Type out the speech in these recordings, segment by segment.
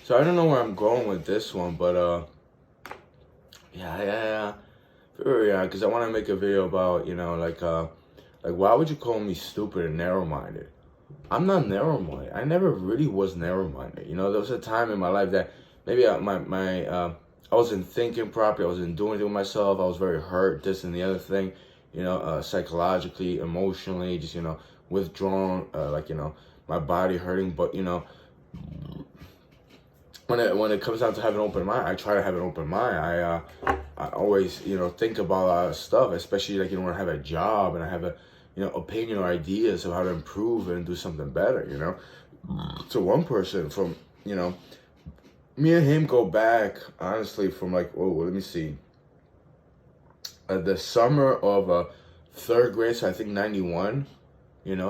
So I don't know where I'm going with this one, but yeah, because I want to make a video about like why would you call me stupid and narrow-minded? I'm not narrow-minded. I never really was narrow-minded. There was a time in my life that maybe I wasn't thinking properly. I wasn't doing it with myself. I was very hurt, this and the other thing. Psychologically, emotionally, just withdrawn. My body hurting. But when it comes down to having an open mind, I try to have an open mind. I always think about a lot of stuff, especially like when I have a job and I have a opinion or ideas of how to improve and do something better. So one person from me and him go back honestly from like let me see, the summer of third grade, so I think 91,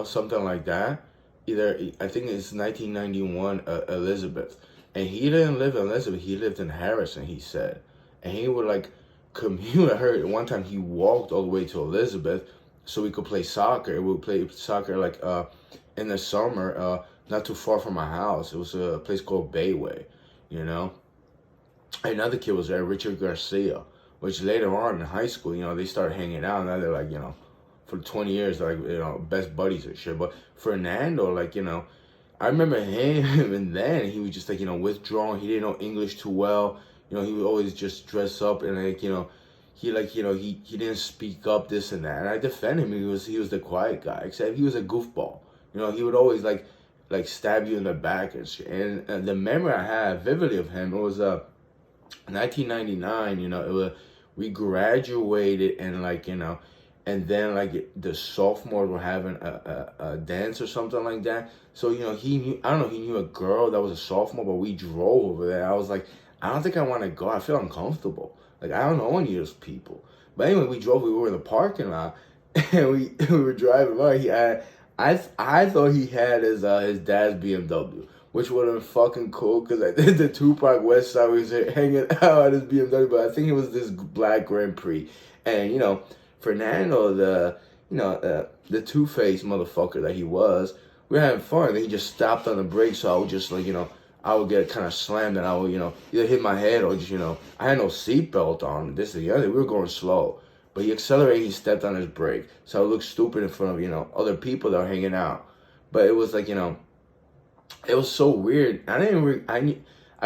something like that. Either I think it's 1991, Elizabeth, and he didn't live in Elizabeth. He lived in Harrison. He said, and he would like commute. I heard one time he walked all the way to Elizabeth so we could play soccer. We would play soccer like in the summer, not too far from my house. It was a place called Bayway, you know. Another kid was there, Richard Garcia, which later on in high school, they started hanging out. Now they're like, for 20 years, they're like, best buddies and shit. But Fernando, like, I remember him, and then he was just like, withdrawn. He didn't know English too well. He would always just dress up and like, he didn't speak up, this and that. And I defend him. He was the quiet guy, except he was a goofball. He would always like stab you in the back and shit. And the memory I have vividly of him, it was 1999. We graduated and and then like the sophomores were having a dance or something like that. So he knew, I don't know, he knew a girl that was a sophomore, but we drove over there. I was like, I don't think I want to go. I feel uncomfortable. Like I don't know any of those people. But anyway, we drove. We were in the parking lot, and we were driving by. I thought he had his dad's BMW, which would have been fucking cool because I did the Tupac West Side. We was hanging out at his BMW, but I think it was this black Grand Prix, and Fernando, the two-faced motherfucker that he was, we were having fun. And then he just stopped on the brakes, so I would just like I would get kind of slammed, and I would either hit my head or just I had no seatbelt on. This and the other. We were going slow, but he accelerated. He stepped on his brake, so I looked stupid in front of other people that were hanging out. But it was like it was so weird. I didn't. I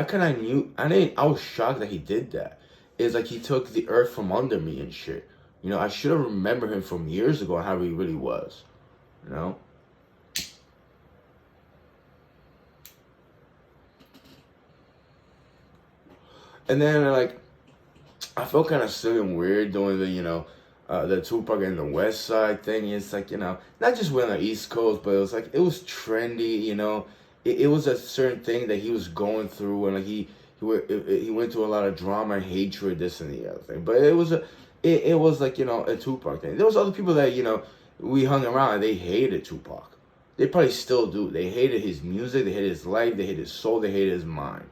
kind of knew. I didn't. I was shocked that he did that. It's like he took the earth from under me and shit. I should have remembered him from years ago and how he really was. You know. And then like, I felt kind of silly and weird doing the Tupac and the West Side thing. It's like not just we're on the East Coast, but it was trendy. It was a certain thing that he was going through, and like he went through a lot of drama, hatred, this and the other thing. But it was like a Tupac thing. There was other people that we hung around and they hated Tupac. They probably still do. They hated his music, they hated his life, they hated his soul, they hated his mind.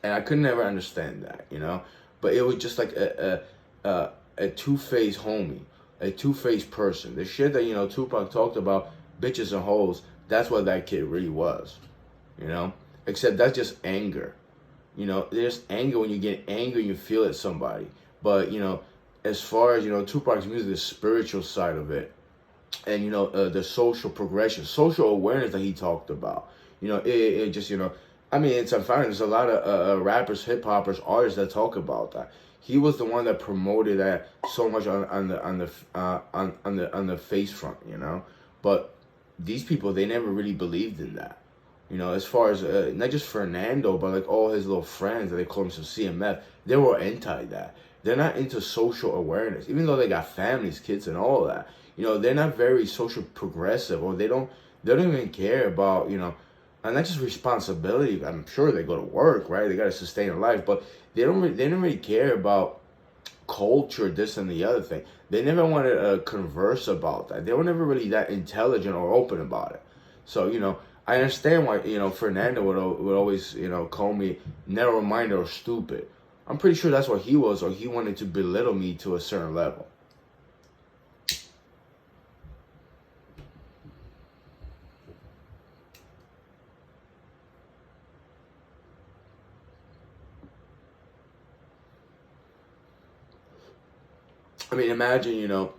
And I could never understand that, But it was just like a two-faced homie, a two-faced person. The shit that Tupac talked about, bitches and hoes. That's what that kid really was, Except that's just anger. There's anger when you get angry and you feel at somebody. But as far as Tupac's music, the spiritual side of it, and the social progression, social awareness that he talked about, it just I mean, it's unfair. There's a lot of rappers, hip hoppers, artists that talk about that. He was the one that promoted that so much on the face front, But these people, they never really believed in that. As far as not just Fernando, but like all his little friends that they call themselves CMF, they were anti that. They're not into social awareness, even though they got families, kids, and all that. They're not very social progressive, or they don't even care about and not just responsibility. I'm sure they go to work, right? They got to sustain their life, but they don't really care about culture, this and the other thing. They never wanted to converse about that. They were never really that intelligent or open about it. So I understand why Fernando would always call me narrow-minded or stupid. I'm pretty sure that's what he was, or he wanted to belittle me to a certain level. I mean, imagine,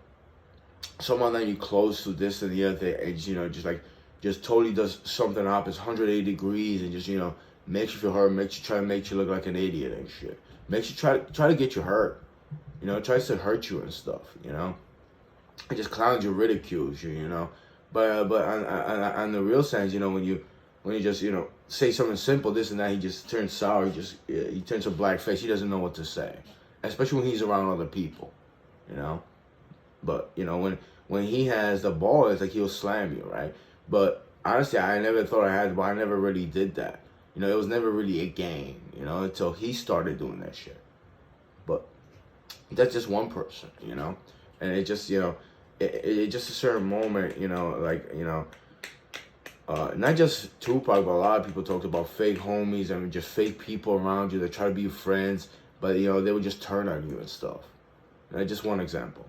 someone that you close to this and the other thing, and, just totally does something opposite, 180 degrees, and just, makes you feel hurt, try to make you look like an idiot and shit. Makes you try to get you hurt. Tries to hurt you and stuff, It just clowns you, ridicules you, But on the real sense, when you just, say something simple, this and that, he just turns sour, he turns a black face, he doesn't know what to say. Especially when he's around other people, But, when he has the ball, it's like he'll slam you, right? But honestly, I never thought I had the ball. I never really did that. It was never really a game, until he started doing that shit. But that's just one person, And it just, it just a certain moment, not just Tupac, but a lot of people talked about fake homies and just fake people around you that try to be your friends, but, they would just turn on you and stuff. And that's just one example.